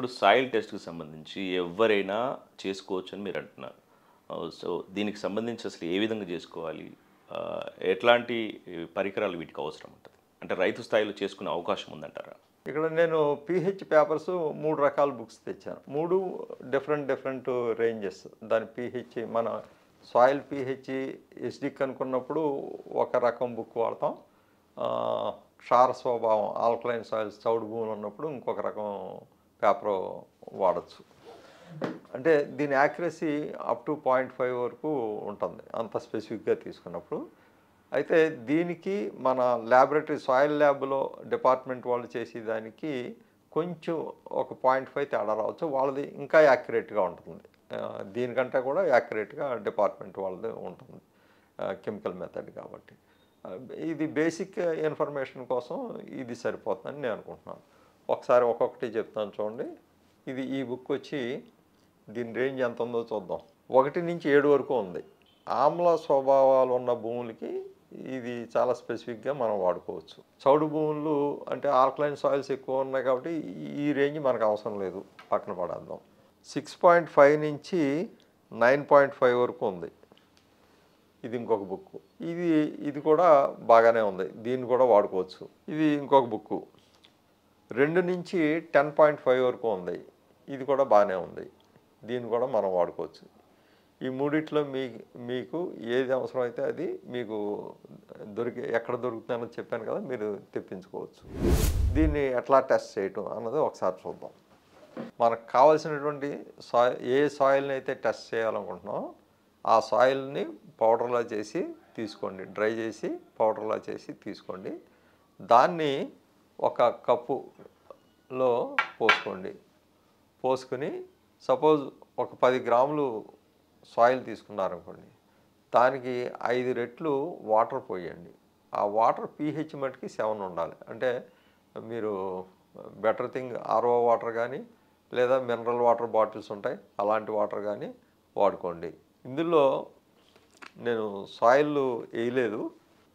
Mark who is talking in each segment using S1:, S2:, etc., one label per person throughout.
S1: ఇప్పుడు సాయిల్ టెస్ట్‌కి సంబంధించి ఎవ్వరైనా చేసుకోవచ్చని మీరంటున్నారు. సో, దీనికి సంబంధించి అసలు ఏ విధంగా జేసుకోవాలి? ఎట్లాంటి పరికరాలు వీటికి అవసరం ఉంటది? అంటే రైతు స్థాయిలో చేసుకునే అవకాశం ఉందంటారా?
S2: ఇక్కడ నేను పీహెచ్ పేపర్స్ 3 రకాల బుక్స్ తెచ్చాను. 3 డిఫరెంట్ రేంజెస్. దాని పీహెచ్ మన సాయిల్ పీహెచ్ ఎసిడిక్ అనుకున్నప్పుడు ఒక రకం బుక్ వాడతాం. క్షార స్వభావం ఆల్కలైన్ సాయిల్స్ చౌడు భూములు ఉన్నప్పుడు ఇంకొక రకం పేపర్ వాడచ్చు. అంటే దీని యాక్యురసీ అప్ టు 0.5 వరకు ఉంటుంది అంత స్పెసిఫిక్గా తీసుకున్నప్పుడు. అయితే దీనికి మన ల్యాబొరేటరీ సాయిల్ ల్యాబ్లో డిపార్ట్మెంట్ వాళ్ళు చేసేదానికి కొంచెం ఒక 0.5 తేడా రావచ్చు. వాళ్ళది ఇంకా యాక్యురేట్గా ఉంటుంది. దీనికంటే కూడా యాక్యురేట్గా డిపార్ట్మెంట్ వాళ్ళది ఉంటుంది, కెమికల్ మెథడ్ కాబట్టి. ఇది బేసిక్ ఇన్ఫర్మేషన్ కోసం ఇది సరిపోతుందని నేను అనుకుంటున్నాను. ఒకసారి ఒక్కొక్కటి చెప్తాను చూడండి. ఈ బుక్ వచ్చి దీని రేంజ్ ఎంత ఉందో చూద్దాం. 1 నుంచి 7 వరకు ఉంది. ఆమ్ల స్వభావాలు ఉన్న భూములకి ఇది చాలా స్పెసిఫిక్గా మనం వాడుకోవచ్చు. చౌడు భూములు అంటే ఆల్కలైన్ సాయిల్స్ ఎక్కువ ఉన్నాయి కాబట్టి ఈ రేంజ్ మనకు అవసరం లేదు, పక్కన పడేద్దాం. 6.5 నుంచి 9.5 వరకు ఉంది. ఇది ఇంకొక బుక్. ఇది కూడా బాగానే ఉంది, దీన్ని కూడా వాడుకోవచ్చు. ఇది ఇంకొక బుక్ 2 నుంచి 10.5 వరకు ఉంది. ఇది కూడా బాగానే ఉంది, దీన్ని కూడా మనం వాడుకోవచ్చు. ఈ మూడిట్లో మీకు ఏది అవసరమైతే అది మీకు ఎక్కడ దొరుకుతుందని చెప్పాను కదా, మీరు తెప్పించుకోవచ్చు. దీన్ని ఎట్లా టెస్ట్ చేయటం అన్నది ఒకసారి చూద్దాం. మనకు కావాల్సినటువంటి ఏ సాయిల్ని అయితే టెస్ట్ చేయాలనుకుంటున్నామో ఆ సాయిల్ని పౌడర్లా చేసి తీసుకోండి, డ్రై చేసి పౌడర్లా చేసి తీసుకోండి. దాన్ని ఒక కప్పులో పోసుకోండి. పోసుకొని సపోజ్ ఒక 10 గ్రాములు సాయిల్ తీసుకున్నారనుకోండి, దానికి 5 రెట్లు వాటర్ పోయండి. ఆ వాటర్ పీహెచ్ మటుకి 7 ఉండాలి. అంటే మీరు బెటర్ థింగ్ ఆర్ఓ వాటర్ కానీ లేదా మినరల్ వాటర్ బాటిల్స్ ఉంటాయి, అలాంటి వాటర్ కానీ వాడుకోండి. ఇందులో నేను సాయిల్ వేయలేదు.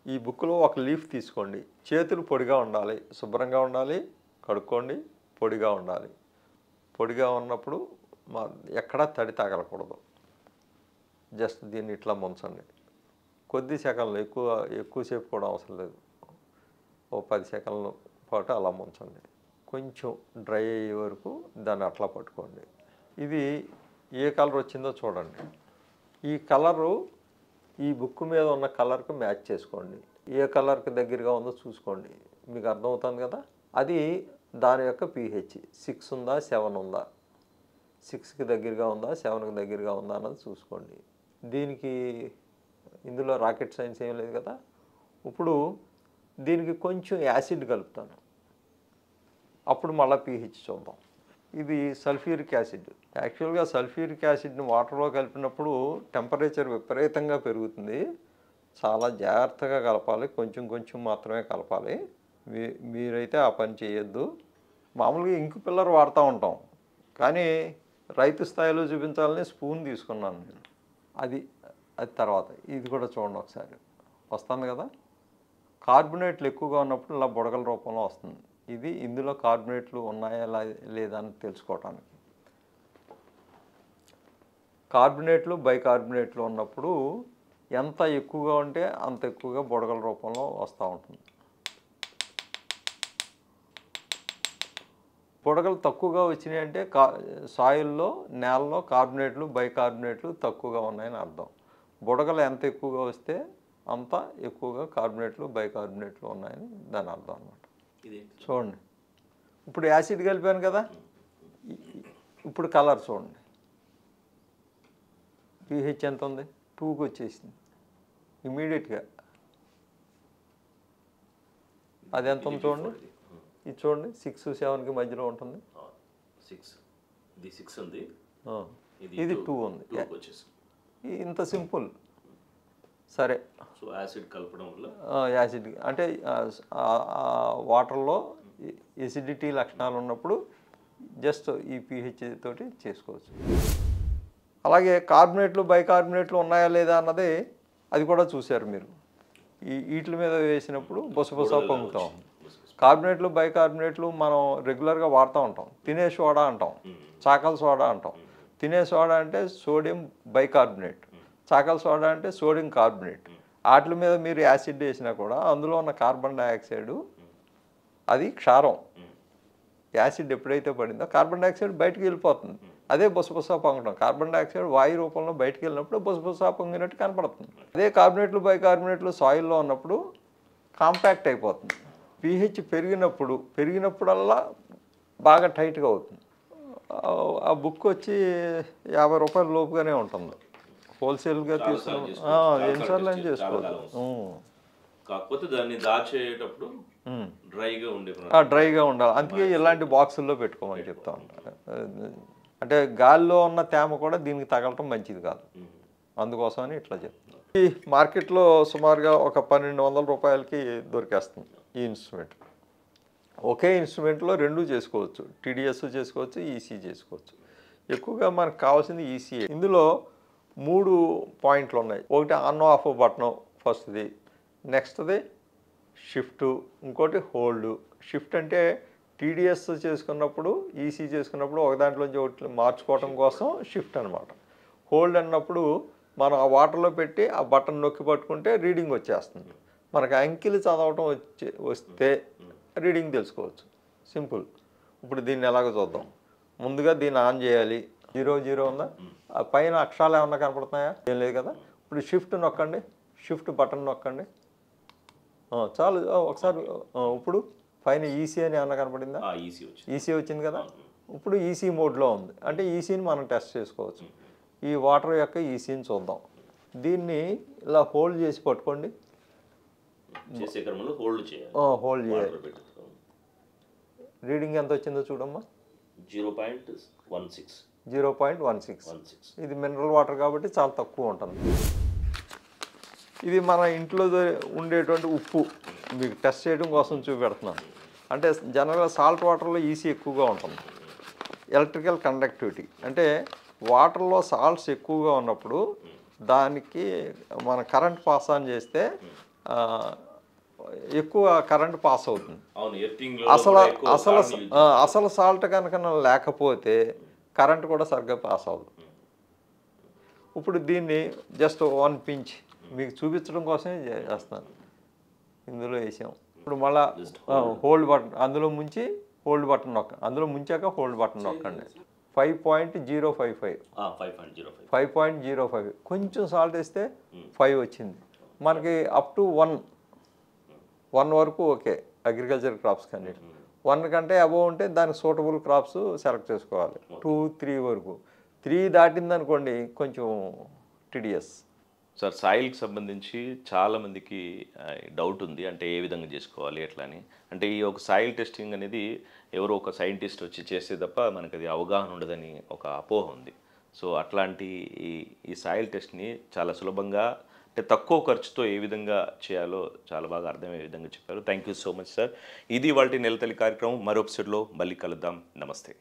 S2: ఈ బుక్లో ఒక లీఫ్ తీసుకోండి. చేతులు పొడిగా ఉండాలి, శుభ్రంగా ఉండాలి, కడుక్కోండి, పొడిగా ఉండాలి. పొడిగా ఉన్నప్పుడు ఎక్కడా తడి తగలకూడదు. జస్ట్ దీన్ని ఇట్లా ముంచండి. కొద్ది సెకన్లు, ఎక్కువసేపు కూడా అవసరం లేదు. ఓ 10 సెకన్ల పాటు అలా ముంచండి. కొంచెం డ్రై అయ్యే వరకు దాన్ని అట్లా పట్టుకోండి. ఇది ఏ కలర్ వచ్చిందో చూడండి. ఈ కలరు ఈ బుక్ మీద ఉన్న కలర్కి మ్యాచ్ చేసుకోండి. ఏ కలర్కి దగ్గరగా ఉందో చూసుకోండి, మీకు అర్థమవుతుంది కదా. అది దాని యొక్క పీహెచ్ 6 ఉందా 7 ఉందా, 6కి దగ్గరగా ఉందా 7కి దగ్గరగా ఉందా అన్నది చూసుకోండి. దీనికి ఇందులో రాకెట్ సైన్స్ ఏం లేదు కదా. ఇప్పుడు దీనికి కొంచెం యాసిడ్ కలుపుతాను, అప్పుడు మళ్ళీ పీహెచ్ చూద్దాం. ఇది సల్ఫ్యూరిక్ యాసిడ్. యాక్చువల్గా సల్ఫ్యూరిక్ యాసిడ్ని వాటర్లో కలిపినప్పుడు టెంపరేచర్ విపరీతంగా పెరుగుతుంది. చాలా జాగ్రత్తగా కలపాలి, కొంచెం మాత్రమే కలపాలి. మీరైతే ఆ పని చేయొద్దు. మామూలుగా ఇంకు పిల్లర్ వాడుతూ ఉంటాం, కానీ రైతు స్థాయిలో చూపించాలని స్పూన్ తీసుకున్నాను నేను. అది తర్వాత ఇది కూడా చూడండి ఒకసారి. వస్తుంది కదా. కార్బొనేట్లు ఎక్కువగా ఉన్నప్పుడు ఇలా బుడగల రూపంలో వస్తుంది. ఇందులో కార్బొనేట్లు ఉన్నాయా లేదా అని తెలుసుకోవటానికి. కార్బొనేట్లు బైకార్బొనేట్లు ఉన్నప్పుడు ఎంత ఎక్కువగా ఉంటే అంత ఎక్కువగా బుడగల రూపంలో వస్తూ ఉంటుంది. బుడగలు తక్కువగా వచ్చినాయి అంటే సాయిల్లో, నేలలో కార్బొనేట్లు బైకార్బొనేట్లు తక్కువగా ఉన్నాయని అర్థం. బుడగలు ఎంత ఎక్కువగా వస్తే అంత ఎక్కువగా కార్బొనేట్లు బైకార్బొనేట్లు ఉన్నాయని దాని అర్థం అన్నమాట. చూడండి, ఇప్పుడు యాసిడ్ కలిపాను కదా. ఇప్పుడు కలర్ చూడండి, పీహెచ్ ఎంత ఉంది, 2కి వచ్చేసింది ఇమీడియట్గా. అది ఎంత ఉంది చూడండి, ఇది చూడండి 6, 7కి మధ్యలో ఉంటుంది. ఇది 2 ఉంది. ఇంత సింపుల్. సరే,
S1: సో యాసిడ్ కలపడం వల్ల
S2: యాసిడ్ అంటే వాటర్లో ఎసిడిటీ లక్షణాలు ఉన్నప్పుడు జస్ట్ ఈ పీహెచ్ తోటి చేసుకోవచ్చు. అలాగే కార్బొనేట్లు బైకార్బొనేట్లు ఉన్నాయా లేదా అన్నది అది కూడా చూశారు మీరు. వీటి మీద వేసినప్పుడు బొసబొస పొంగుతాం. కార్బోనేట్లు బైకార్బోనేట్లు మనం రెగ్యులర్గా వాడుతూ ఉంటాం. తినే సోడా అంటాం, చాకల సోడా అంటాం. తినే సోడా అంటే సోడియం బైకార్బోనేట్, చాకల సోడా అంటే సోడియం కార్బోనేట్. వాటి మీద మీరు యాసిడ్ వేసినా కూడా అందులో ఉన్న కార్బన్ డైఆక్సైడ్ అది క్షారం. యాసిడ్ ఎప్పుడైతే పడిందో కార్బన్ డైఆక్సైడ్ బయటికి వెళ్ళిపోతుంది. అదే బుసబుసా పొంగడం. కార్బన్ డైఆక్సైడ్ వాయు రూపంలో బయటికి వెళ్ళినప్పుడు బుసబుసా పొంగినట్టు కనపడుతుంది. అదే కార్బోనేట్లు బైకార్బోనేట్లు సాయిల్లో ఉన్నప్పుడు కాంపాక్ట్ అయిపోతుంది. pH పెరిగినప్పుడల్లా బాగా టైట్గా అవుతుంది. ఆ బుక్ వచ్చి 50 రూపాయల లోపుగానే ఉంటుంది. హోల్సేల్గా తీసుకున్నాం ఎన్నిసార్లు అని చేసుకోవచ్చు.
S1: కాకపోతే దాన్ని దాచేటప్పుడు
S2: డ్రైగా ఉండాలి. అందుకే ఇలాంటి బాక్సుల్లో పెట్టుకోమని చెప్తా ఉంటాను. అంటే గాలిలో ఉన్న తేమ కూడా దీనికి తగలటం మంచిది కాదు. అందుకోసమని ఇట్లా చెప్తున్నాను. ఈ మార్కెట్లో సుమారుగా ఒక 1200 రూపాయలకి దొరికేస్తుంది ఈ ఇన్స్ట్రుమెంట్. ఒకే ఇన్స్ట్రుమెంట్లో రెండు చేసుకోవచ్చు. టీడీఎస్ చేసుకోవచ్చు, ఈసీ చేసుకోవచ్చు. ఎక్కువగా మనకు కావాల్సింది ఈసీ. ఇందులో 3 పాయింట్లు ఉన్నాయి. ఒకటి ఆన్ ఆఫ్ బటన్ ఫస్ట్ది, నెక్స్ట్ది షిఫ్ట్, ఇంకోటి హోల్డ్. షిఫ్ట్ అంటే టీడీఎస్ చేసుకున్నప్పుడు ఈసీ చేసుకున్నప్పుడు ఒక దాంట్లోంచి ఒకటి మార్చుకోవడం కోసం షిఫ్ట్ అనమాట. హోల్డ్ అన్నప్పుడు మనం ఆ వాటర్లో పెట్టి ఆ బటన్ నొక్కి పట్టుకుంటే రీడింగ్ వచ్చేస్తుంది. మనకు అంకెలు చదవటం వస్తే రీడింగ్ తెలుసుకోవచ్చు. సింపుల్. ఇప్పుడు దీన్ని ఎలాగో చూద్దాం. ముందుగా దీన్ని ఆన్ చేయాలి. 00 ఉందా? ఆ పైన అక్షరాలు ఏమన్నా కనపడుతున్నాయా? ఏం లేదు కదా. ఇప్పుడు షిఫ్ట్ నొక్కండి, షిఫ్ట్ బటన్ నొక్కండి. చాలు. ఒకసారి ఇప్పుడు పైన ఈసీ అని ఏమన్నా కనపడిందా? ఈసీ వచ్చింది కదా. ఇప్పుడు ఈసీ మోడ్లో ఉంది. అంటే ఈసీని మనం టెస్ట్ చేసుకోవచ్చు. ఈ వాటర్ యొక్క ఈసీని చూద్దాం. దీన్ని ఇలా హోల్డ్ చేసి పట్టుకోండి. హోల్డ్ చేయాలి. రీడింగ్ ఎంత వచ్చిందో చూడమ్మా. 0.16. ఇది మినరల్ వాటర్ కాబట్టి చాలా తక్కువ ఉంటుంది. ఇది మన ఇంట్లో ఉండేటువంటి ఉప్పు మీకు టెస్ట్ చేయడం కోసం చూపెడుతున్నాను. అంటే జనరల్గా సాల్ట్ వాటర్లో ఈసీ ఎక్కువగా ఉంటుంది. ఎలక్ట్రికల్ కండక్టివిటీ అంటే వాటర్లో సాల్ట్స్ ఎక్కువగా ఉన్నప్పుడు దానికి మన కరెంట్ పాస్ ఆన్ చేస్తే ఎక్కువ కరెంట్ పాస్ అవుతుంది. అసలు సాల్ట్ కనుక లేకపోతే కరెంట్ కూడా సరిగ్గా పాస్ అవ్వదు. ఇప్పుడు దీన్ని జస్ట్ 1 పించ్ మీకు చూపించడం కోసమే చేస్తాను. ఇందులో వేసాం. ఇప్పుడు మళ్ళీ హోల్డ్ బటన్ అందులో ముంచి హోల్డ్ బటన్ నొక్కండి. అందులో ముంచాక హోల్డ్ బటన్ నొక్కండి. 5.05 కొంచెం సాల్ట్ వేస్తే 5 వచ్చింది. మనకి అప్ టు 1 వరకు ఓకే అగ్రికల్చర్ క్రాప్స్ కానీ. 1 కంటే అబోవ్ ఉంటే దానికి సూటబుల్ క్రాప్స్ సెలెక్ట్ చేసుకోవాలి. 2, 3 వరకు. 3 దాటిందనుకోండి కొంచెం టీడీఎస్.
S1: సార్ సాయిల్కి సంబంధించి చాలామందికి డౌట్ ఉంది. అంటే ఏ విధంగా చేసుకోవాలి ఎట్లా అని. అంటే ఈ ఒక సాయిల్ టెస్టింగ్ అనేది ఎవరో ఒక సైంటిస్ట్ వచ్చి చేస్తే తప్ప మనకు అది అవగాహన ఉండదని ఒక అపోహ ఉంది. సో అట్లాంటి ఈ సాయిల్ టెస్ట్ని చాలా సులభంగా అంటే తక్కువ ఖర్చుతో ఏ విధంగా చేయాలో చాలా బాగా అర్థమయ్యే విధంగా చెప్పారు. Thank you so much sir. ఇది వాళ్ళ నెలతల్లి కార్యక్రమం. మరో ఎపిసోడ్లో మళ్ళీ కలుద్దాం. నమస్తే.